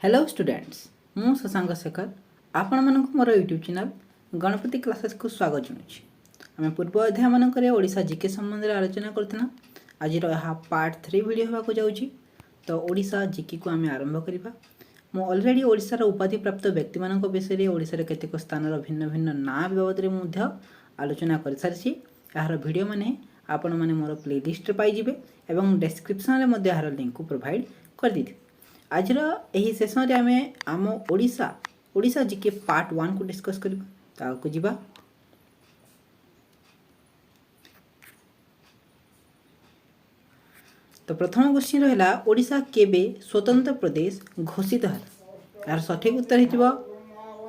Hello students मु शशांक शेखर आपण मानक मोर यूट्यूब चैनल गणपति क्लासेस को स्वागत जनाऊँ। आम पूर्व अध्याय मानक ओडिशा जीके संबंध में आलोचना करथिना। आज पार्ट 3 वीडियो होगा जाऊँगी। तो ओडिशा जीके को आम आरंभ करवा। मु ऑलरेडी ओडिशार उपाधि प्राप्त व्यक्ति मानक विषय ओडिशार केतेक स्थानर भिन्न भिन्न ना बाबद में आलोचना कर सारी। यार वीडियो माने आपण माने मोर प्लेलिस्ट पाइबे एवं डिस्क्रिप्शन में यार लिंक को प्रोवाइड कर दी। आज यही सेसन रे आमे आम ओडिशा जीके पार्ट 1 को डिस्कस करबा। ताको जिबा तो प्रथम क्वेश्चन रहला ओडिशा केबे स्वतंत्र प्रदेश घोषित हल। यार सठिक उत्तर हिजबो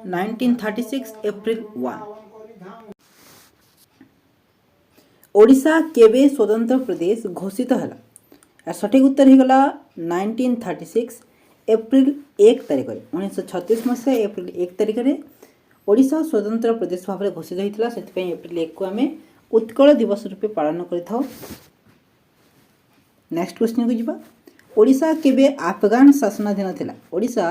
1936 अप्रैल 1। ओडिशा केबे स्वतंत्र प्रदेश घोषित हला। यार सठिक उत्तर ही गला 1936 एप्रिल 1 तारिख 1936 मसीहा एप्रिल 1 तारिख में ओडिशा स्वतंत्र प्रदेश भाव में घोषित होता से एप्रिल 1 को आम उत्कल दिवस रूपे पालन कर। नेक्स्ट क्वेश्चन को जीवा। ओडिशा केबे अफगान शासनाधीन थिला। ओडिशा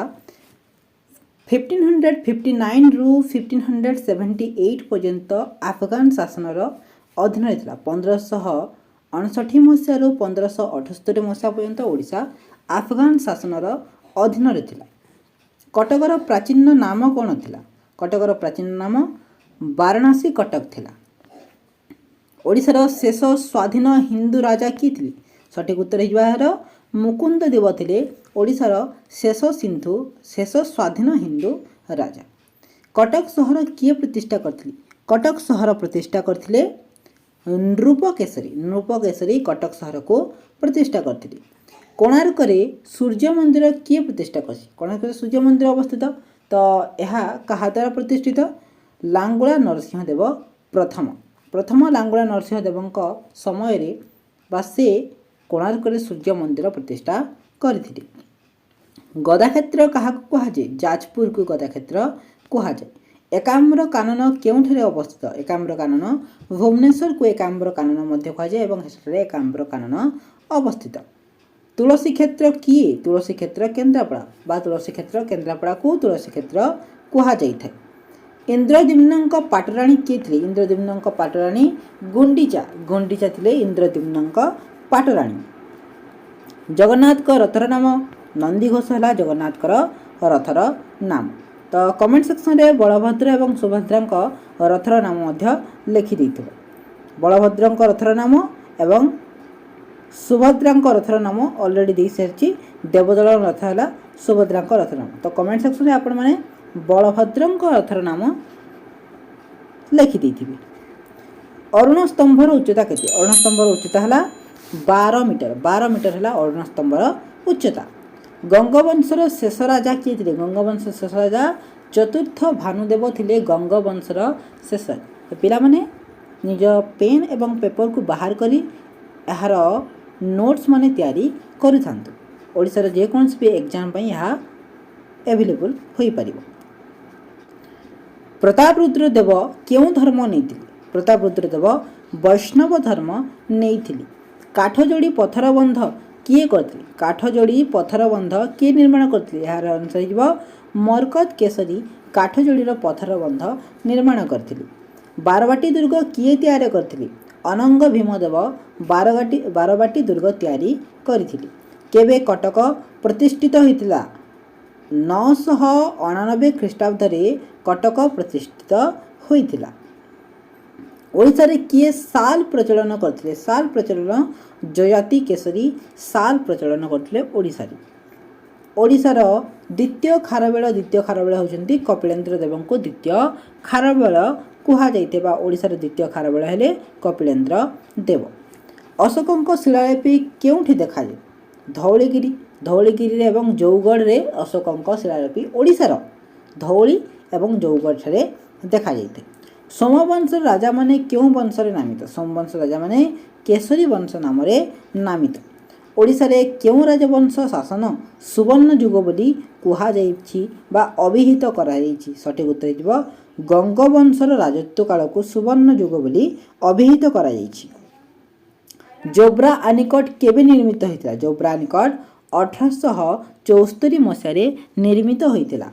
1559 रु 1578 पर्यंत अफगान शासनर अधीन रहा। 1559 मसीह रु 1578 मसीहा पर्यंत ओडिशा अफगान शासनर अधीन रहा। कटकर प्राचीन नाम कौन थिला। कटकर प्राचीन नाम वाराणसी कटक थिला। ओडिशार शेष स्वाधीन हिंदू राजा किए थे। सठिक उत्तर है मुकुंद देव थे ओडिशार शेष स्वाधीन हिंदू राजा। कटक सहर किए प्रतिष्ठा करथिले। कटक सहर प्रतिष्ठा करथिले नृपकेशरी कटक सहर को प्रतिष्ठा करथिले। कोणार्क सूर्य मंदिर किए प्रतिष्ठा कर। कोणार्क सूर्य मंदिर अवस्थित तो यह क्या द्वारा प्रतिष्ठित लांगुला नरसिंहदेव प्रथम लांगुला नरसिंहदेव समय से कोणार्क सूर्य मंदिर प्रतिष्ठा करथिले। गदाक्षेत्र क्या कहुए जाजपुर को गदाक्षेत्र कहुए। एकाम्र कानन केउठरे अवस्थित। एकाम्र कानन भुवनेश्वर को एकाम्र कानन कहुए और एकाम्र कानन अवस्थित। तुलसी क्षेत्र किए। तुलसी क्षेत्र केन्द्रापड़ा तुलसी क्षेत्र केन्द्रापड़ा को तुलसी क्षेत्र कहुए। इंद्रद्युम्न पाटराणी किए थे। इंद्रद्युम्न पाटराणी गुंडीचा थे इंद्रद्युम्न पाटराणी। जगन्नाथ रथर नाम नंदीघोष है जगन्नाथ रथर नाम। तो कमेंट सेक्शन में बलभद्र और सुभद्रा रथर नाम लिखिदे। बलभद्र रथर नाम एवं सुभद्रा रथर नाम ऑलरेडी दे सारी। देवदल रथ है सुभद्रा रथर नाम। तो कमेंट सेक्शन में आपण मैंने बलभद्र रथर नाम लिखिदे। अरुण स्तंभर उच्चता के। अरुण स्तंभर उच्चता है 12 मीटर। 12 मीटर है अरुण स्तंभर उच्चता। गंगवंशर शेष राजा किए थे। गंगवंश शेष राजा चतुर्थ भानुदेव थे। गंगवंशर शेष पिला माने निज पेन एवं पेपर को बाहर करी यार नोट्स माने तैयारी करिथांतु। ओडिशार जेकोसी भी एग्जाम पई यह अवेलेबल होई परिबो। प्रतापरुद्र देव क्यों धर्म नहीं। प्रतापरुद्र देव वैष्णव धर्म नहीं। काठजोड़ी पथर बंध किए करते। काठजोड़ी पथर बंध किए निर्माण करते। यार आंसर हो मरकत केसरी काठजोड़ीर पथर बंध निर्माण करते। बारवाटी दुर्ग किए तैयार करते। अनंग भीमदेव बारवाटी दुर्ग तैयारी करथिले। केबे कटक प्रतिष्ठित होइतिला। 999 ख्रीष्टाब्द कटक प्रतिष्ठित होइतिला। ओडिशा रे किए साल प्रचलन करथिले। साल प्रचलन जयाति केसरी साल प्रचलन करथिले ओडिशा रे। ओडिशार द्वितीय खारवेल होउचंती कपिलेन्द्र देव को द्वितीय खारवेल कहुए। ओडिशार द्वितीय खारवेल हेले कपिलेन्द्र देव। अशोकों शिलालिपि केउठी देखा जाए। धौलीगिरी एवं जौगढ़ रे अशोकों शिलालिपि ओडिशार धौली एवं जौगढ़ ठारे देखा जाए। सोमवंश राजा माने क्यों वंश नामित। सोमवंश राजा माने केसरी वंश नाम नामित। ओडिशा रे क्यों राजवंश शासन सुवर्ण युग बोली कहुई अभिहित कराई। सठिक उत्तर हो गंगवंशर राजत्व काल को सुवर्ण युग बोली अभिहित कराई। जोब्रा आनिकट केबे निर्मित होता। जोब्रा आनिकट 1874 ମସିହାରେ ନିର୍ମିତ ହୋଇଥିଲା।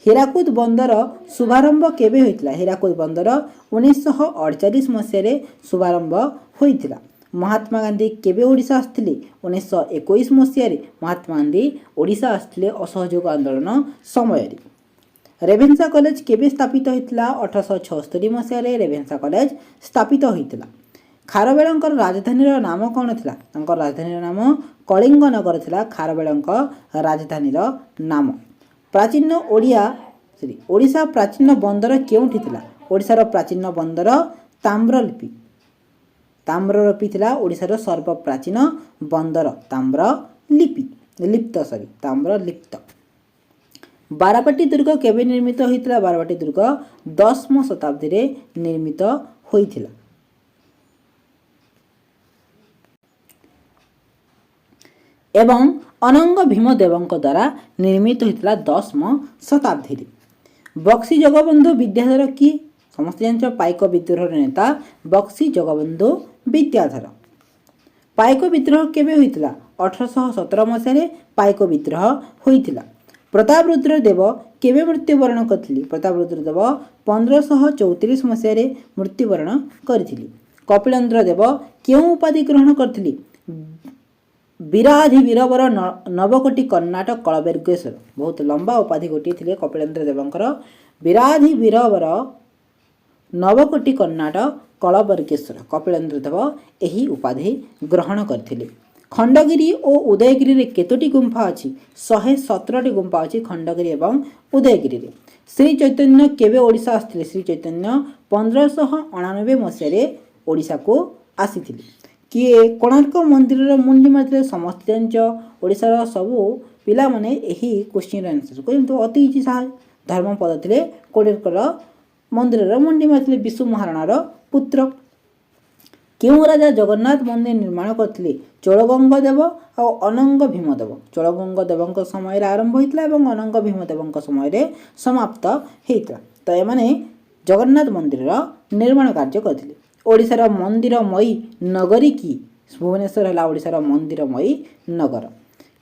ହୀରାକୁଦ ବନ୍ଦର ଶୁଭାରମ୍ଭ କେବେ ହୋଇଥିଲା? ହୀରାକୁଦ ବନ୍ଦର 1948 ମସିହାରେ ଶୁଭାରମ୍ଭ ହୋଇଥିଲା। ମହାତ୍ମା ଗାନ୍ଧୀ କେବେ ଓଡ଼ିଶା ଆସିଥିଲେ? 1921 ମସିହାରେ ମହାତ୍ମା ଗାନ୍ଧୀ ଓଡ଼ିଶା ଆସିଥିଲେ ଅସହଯୋଗ ଆନ୍ଦୋଳନ ସମୟରେ। ରେଭେନ୍ସା କଲେଜ କେବେ ସ୍ଥାପିତ ହୋଇଥିଲା? 1876 ମସିହାରେ ରେଭେନ୍ସା କଲେଜ ସ୍ଥାପିତ ହୋଇଥିଲା। ଖାରବେଳଙ୍କର ରାଜଧାନୀର ନାମ କ'ଣ ଥିଲା? ତାଙ୍କର ରାଜଧାନୀର ନାମ କଳିଙ୍ଗ ନଗର ଥିଲା ଖାରବେଳଙ୍କ ରାଜଧାନୀର ନାମ। ପ୍ରାଚୀନ ଓଡ଼ିଶା ପ୍ରାଚୀନ ବନ୍ଦର କେଉଁଠି ଥିଲା? ଓଡ଼ିଶାର ପ୍ରାଚୀନ ବନ୍ଦର ତାମ୍ରଲିପ୍ତି। ତାମ୍ରଲିପ୍ତି ଥିଲା ଓଡ଼ିଶାର ସର୍ବପ୍ରାଚୀନ ବନ୍ଦର ତାମ୍ରଲିପ୍ତ। ବାରବାଟୀ ଦୁର୍ଗ କେବେ ନିର୍ମିତ ହୋଇଥିଲା? ବାରବାଟୀ ଦୁର୍ଗ 10ମ ଶତାବ୍ଦୀରେ ନିର୍ମିତ ହୋଇଥିଲା। ଏବଂ ଅନଙ୍ଗ ଭୀମଦେବଙ୍କ ଦ୍ୱାରା ନିର୍ମିତ ହୋଇଥିଲା 10ମ ଶତାବ୍ଦୀରେ। ବକ୍ସି ଜଗବନ୍ଧୁ ବିଦ୍ୟାଧର କିଏ? ସମସ୍ତେ ଜାଣିଛ ପାଇକ ବିଦ୍ରୋହର ନେତା ବକ୍ସି ଜଗବନ୍ଧୁ ବିଦ୍ୟାଧର। ପାଇକ ବିଦ୍ରୋହ କେବେ ହୋଇଥିଲା? 1817 ମସିହାରେ ପାଇକ ବିଦ୍ରୋହ ହୋଇଥିଲା। ପ୍ରତାପରୁଦ୍ର ଦେବ କେବେ ମୃତ୍ୟୁବରଣ କରିଥିଲେ? ପ୍ରତାପରୁଦ୍ର ଦେବ 1534 ମସିହାରେ ମୃତ୍ୟୁବରଣ କରିଥିଲେ। କପିଳେନ୍ଦ୍ର ଦେବ କେଉଁ ଉପାଧି ଗ୍ରହଣ କରିଥିଲେ? ବୀରାଧିବୀରବର ନବକୋଟି କର୍ଣ୍ଣାଟକ କଳବେର୍ଗେଶ୍ୱର। ବହୁତ ଲମ୍ବା ଉପାଧି ଗୋଟିଏ ଥିଲେ କପିଳେନ୍ଦ୍ର ଦେବଙ୍କର। ବୀରାଧିବୀରବର ନବକୋଟି କର୍ଣ୍ଣାଟକ କଳବେର୍ଗେଶ୍ୱର। କପିଳେନ୍ଦ୍ର ଦେବ ଏହି ଉପାଧି ଗ୍ରହଣ କରିଥିଲେ। ଖଣ୍ଡଗିରି ଓ ଉଦୟଗିରିରେ କେତୋଟି ଗୁମ୍ଫା ଅଛି? 117ଟି ଗୁମ୍ଫା ଅଛି ଖଣ୍ଡଗିରି ଏବଂ ଉଦୟଗିରିରେ। ଶ୍ରୀ ଚୈତନ୍ୟ କେବେ ଓଡ଼ିଶା ଆସିଥିଲେ? ଶ୍ରୀ ଚୈତନ୍ୟ 1599 ମସିହାରେ ଓଡ଼ିଶାକୁ ଆସିଥିଲେ। କିଏ କୋଣାର୍କ ମନ୍ଦିରର ମୁଣ୍ଡି ମାରିଥିଲେ? ସମସ୍ତେ ଜାଣିଛ ଓଡ଼ିଶାର ସବୁ ପିଲାମାନେ ଏହି କୋଶ୍ଚିନ୍ର ଆନ୍ସର କିନ୍ତୁ ଅତି ଇଜି ସାହା ଧର୍ମପଦ ଥିଲେ କୋଣାର୍କର ମନ୍ଦିରର ମୁଣ୍ଡି ମାରିଥିଲେ ବିଶୁ ମହାରଣାର ପୁତ୍ର। କେଉଁ ରାଜା ଜଗନ୍ନାଥ ମନ୍ଦିର ନିର୍ମାଣ କରିଥିଲେ? ଚୋଳଗଙ୍ଗ ଦେବ ଆଉ ଅନଙ୍ଗ ଭୀମଦେବ। ଚୋଳଗଙ୍ଗ ଦେବଙ୍କ ସମୟରେ ଆରମ୍ଭ ହୋଇଥିଲା ଏବଂ ଅନଙ୍ଗ ଭୀମଦେବଙ୍କ ସମୟରେ ସମାପ୍ତ ହୋଇଥିଲା। ତ ଏମାନେ ଜଗନ୍ନାଥ ମନ୍ଦିରର ନିର୍ମାଣ କାର୍ଯ୍ୟ କରିଥିଲେ। ଓଡ଼ିଶାର ମନ୍ଦିରମୟୀ ନଗରୀ କିଏ? ଭୁବନେଶ୍ୱର ହେଲା ଓଡ଼ିଶାର ମନ୍ଦିରମୟୀ ନଗର।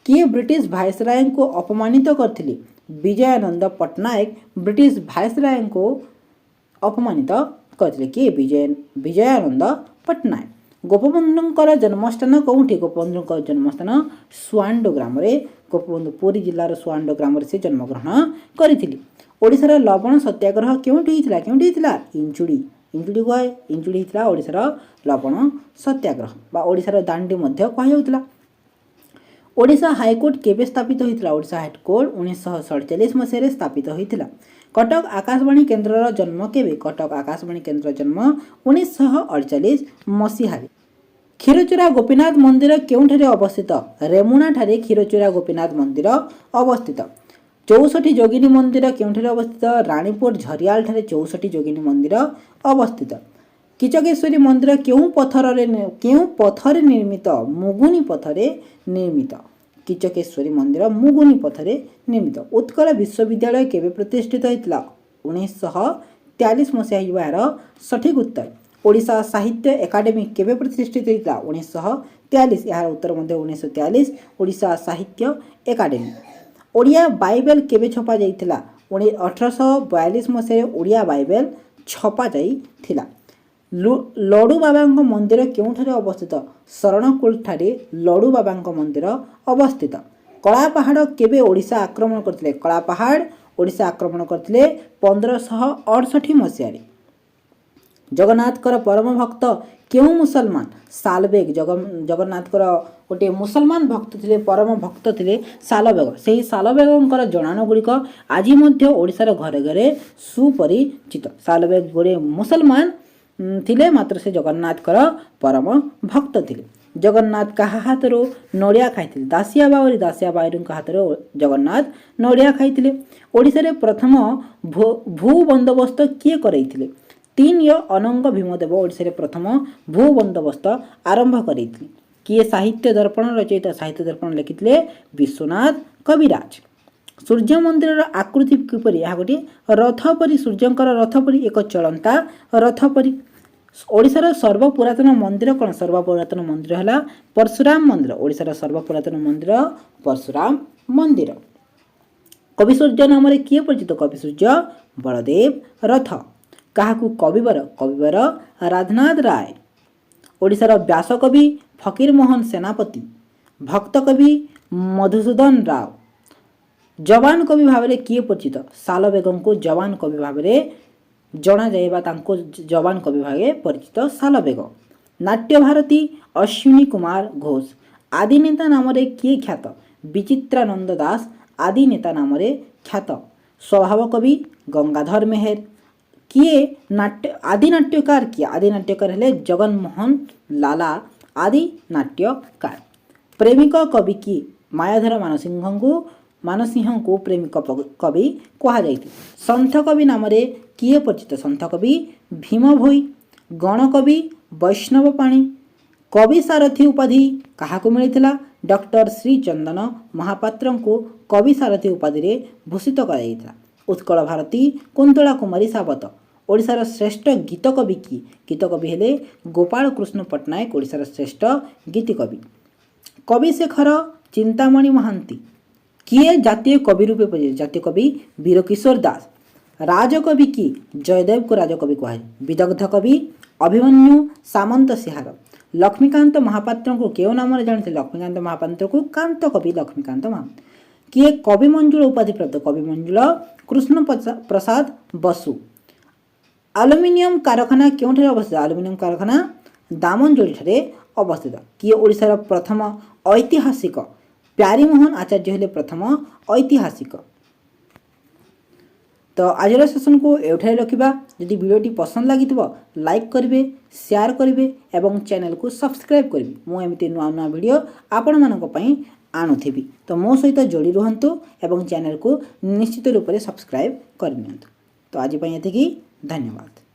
କିଏ ବ୍ରିଟିଶ ଭାଇସରାୟଙ୍କୁ ଅପମାନିତ କରିଥିଲେ? ବିଜୟାନନ୍ଦ ପଟ୍ଟନାୟକ ବ୍ରିଟିଶ ଭାଇସରାୟଙ୍କୁ ଅପମାନିତ କରିଥିଲେ। କିଏ? ବିଜୟାନନ୍ଦ ପଟ୍ଟନାୟକ। ଗୋପବନ୍ଧୁଙ୍କର ଜନ୍ମସ୍ଥାନ କେଉଁଠି? ଗୋପବନ୍ଧୁଙ୍କର ଜନ୍ମସ୍ଥାନ ସୁଆଣ୍ଡୋ ଗ୍ରାମରେ। ଗୋପବନ୍ଧୁ ପୁରୀ ଜିଲ୍ଲାର ସୁଆଣ୍ଡୋ ଗ୍ରାମରେ ସେ ଜନ୍ମଗ୍ରହଣ କରିଥିଲେ। ଓଡ଼ିଶାର ଲବଣ ସତ୍ୟାଗ୍ରହ କେଉଁଠି ହେଇଥିଲା? ଇଞ୍ଚୁଡ଼ି କୁହାଏ। ଇଞ୍ଚୁଡ଼ି ହେଇଥିଲା ଓଡ଼ିଶାର ଲବଣ ସତ୍ୟାଗ୍ରହ ବା ଓଡ଼ିଶାର ଦାଣ୍ଡି ମଧ୍ୟ କୁହାଯାଉଥିଲା। ଓଡ଼ିଶା ହାଇକୋର୍ଟ କେବେ ସ୍ଥାପିତ ହୋଇଥିଲା? ଓଡ଼ିଶା ହାଇକୋର୍ଟ 1947 ମସିହାରେ ସ୍ଥାପିତ ହୋଇଥିଲା। କଟକ ଆକାଶବାଣୀ କେନ୍ଦ୍ରର ଜନ୍ମ କେବେ? କଟକ ଆକାଶବାଣୀ କେନ୍ଦ୍ରର ଜନ୍ମ 1948 ମସିହାରେ। କ୍ଷୀରଚୋରା ଗୋପୀନାଥ ମନ୍ଦିର କେଉଁଠାରେ ଅବସ୍ଥିତ? ରେମୁଣାଠାରେ କ୍ଷୀରଚୋରା ଗୋପୀନାଥ ମନ୍ଦିର ଅବସ୍ଥିତ। 64 ଯୋଗିନୀ ମନ୍ଦିର କେଉଁଠାରେ ଅବସ୍ଥିତ? ରାଣୀପୁର ଝରିଆଲଠାରେ 64 ଯୋଗିନୀ ମନ୍ଦିର ଅବସ୍ଥିତ। କିଚକେଶ୍ୱରୀ ମନ୍ଦିର କେଉଁ ପଥରେ ନିର୍ମିତ? ମୁଗୁନି ପଥରେ ନିର୍ମିତ। କିଚକେଶ୍ୱରୀ ମନ୍ଦିର ମୁଗୁନି ପଥରେ ନିର୍ମିତ। ଉତ୍କଳ ବିଶ୍ୱବିଦ୍ୟାଳୟ କେବେ ପ୍ରତିଷ୍ଠିତ ହୋଇଥିଲା? 1943 ମସିହା ହେବ ଏହାର ସଠିକ୍ ଉତ୍ତର। ଓଡ଼ିଶା ସାହିତ୍ୟ ଏକାଡେମୀ କେବେ ପ୍ରତିଷ୍ଠିତ ହୋଇଥିଲା? 1943। ଏହାର ଉତ୍ତର ମଧ୍ୟ 1943 ଓଡ଼ିଶା ସାହିତ୍ୟ ଏକାଡେମୀ। ଓଡ଼ିଆ ବାଇବେଲ କେବେ ଛପା ଯାଇଥିଲା? 1842 ମସିହାରେ ଓଡ଼ିଆ ବାଇବେଲ ଛପା ଯାଇଥିଲା। ଲଡ଼ୁବାବାଙ୍କ ମନ୍ଦିର କେଉଁଠାରେ ଅବସ୍ଥିତ? ଶରଣକୁଳଠାରେ ଲଡ଼ୁବାବାଙ୍କ ମନ୍ଦିର ଅବସ୍ଥିତ। କଳାପାହାଡ଼ କେବେ ଓଡ଼ିଶା ଆକ୍ରମଣ କରିଥିଲେ? କଳାପାହାଡ଼ ଓଡ଼ିଶା ଆକ୍ରମଣ କରିଥିଲେ 1568 ମସିହାରେ। ଜଗନ୍ନାଥଙ୍କର ପରମ ଭକ୍ତ କେଉଁ ମୁସଲମାନ? ସାଲବେଗ। ଜଗନ୍ନାଥଙ୍କର ଗୋଟିଏ ମୁସଲମାନ ଭକ୍ତ ଥିଲେ, ପରମ ଭକ୍ତ ଥିଲେ ସାଲବେଗ। ସେହି ସାଲବେଗଙ୍କର ଜଣାଣ ଗୁଡ଼ିକ ଆଜି ମଧ୍ୟ ଓଡ଼ିଶାର ଘରେ ଘରେ ସୁପରିଚିତ। ସାଲବେଗ ଗୋଟିଏ ମୁସଲମାନ ଥିଲେ ମାତ୍ର ସେ ଜଗନ୍ନାଥଙ୍କର ପରମ ଭକ୍ତ ଥିଲେ। ଜଗନ୍ନାଥ କାହା ହାତରୁ ନଡ଼ିଆ ଖାଇଥିଲେ? ଦାସିଆ ବାଉରୀଙ୍କ ହାତରୁ ଜଗନ୍ନାଥ ନଡ଼ିଆ ଖାଇଥିଲେ। ଓଡ଼ିଶାରେ ପ୍ରଥମ ଭୂ ବନ୍ଦୋବସ୍ତ କିଏ କରାଇଥିଲେ? 3 ଅନଙ୍ଗ ଭୀମଦେବ ଓଡ଼ିଶାରେ ପ୍ରଥମ ଭୂ ବନ୍ଦୋବସ୍ତ ଆରମ୍ଭ କରାଇଥିଲେ। କିଏ ସାହିତ୍ୟ ଦର୍ପଣ ରଚୟିତା? ସାହିତ୍ୟ ଦର୍ପଣ ଲେଖିଥିଲେ ବିଶ୍ୱନାଥ କବିରାଜ। ସୂର୍ଯ୍ୟ ମନ୍ଦିରର ଆକୃତି କିପରି? ଏହା ଗୋଟିଏ ରଥ ପରି। ସୂର୍ଯ୍ୟଙ୍କର ରଥ ପରି, ଏକ ଚଳନ୍ତା ରଥ ପରି। ओडिशार सर्वपुरातन मंदिर कौन सर्वपुरातन मंदिर है परशुराम मंदिर ओडिशार सर्वपुरातन मंदिर परशुराम मंदिर कवि सूर्य नाम किए परिचित कवि सूर्य बलदेव रथ क्या कविवर राधनाथ राय ओडिशार व्यासकवि फकीर मोहन सेनापति भक्त कवि मधुसूदन राव जवान कवि भाव में किए परिचित साल बेगम को जवान कवि भाव में जना जाए जवान कवि भाव परिचित साल बेग नाट्य भारती अश्विनी कुमार घोष आदि नेता नाम किए ख्यात विचित्रानंद दास आदि नेता नाम ख्यात स्वभाव कवि गंगाधर मेहर किए आदि नाट्यकार हेले जगन मोहन लाला आदि नाट्यकार प्रेमिक कवि किए मायाधर मानसिंह को प्रेमिक कवि कहुई सन्थ कवि नाम किए परिचित सन्थ कवि भीम भोई गणकवि वैष्णव पाणी कवि सारथी उपाधि क्या मिलता डॉक्टर श्रीचंदन महापात्र को कवि सारथी उपाधि रे भूषित कर उत्कल भारती कुंतला कुमारी सावत ओडिशार श्रेष्ठ गीत कवि की गीत कवि हेले गोपाल कृष्ण पट्टनायक ओडिशार श्रेष्ठ गीत कवि कवि शेखर चिंतामणि महांती किए जातीय कवि रूपे परिचित जातीय कवि वीरकिशोर दास राजकवि की जयदेव को राजकवि कहुए विदग्ध कवि अभिमन्यु सामंत सिहार लक्ष्मीकांत महापात्र को क्यों नाम जानते लक्ष्मीकांत महापात्र को कांत कवि लक्ष्मीकांत महापात्र किए कवि मंजुल उपाधि प्राप्त कवि मंजुल कृष्ण प्रसाद बसु आलुमिनियम कारखाना क्यों अवस्थित आलुमिनियम कारखाना दामनजोड़ी अवस्थित किए ओडिशार प्रथम ऐतिहासिक प्यारीमोहन आचार्य हेले प्रथम ऐतिहासिक तो आज सेसन को एठारे रखा जदि वीडियोटी पसंद लगी लाइक करेंगे शेयर करेंगे एवं चैनल को सब्सक्राइब करेंगे मुझे नुआ नुआ वीडियो आपण मानी आणुथी तो मो सहित जोड़ी रुहतु एवं चैनल को निश्चित रूप से सब्सक्राइब करनी तो आज ये धन्यवाद।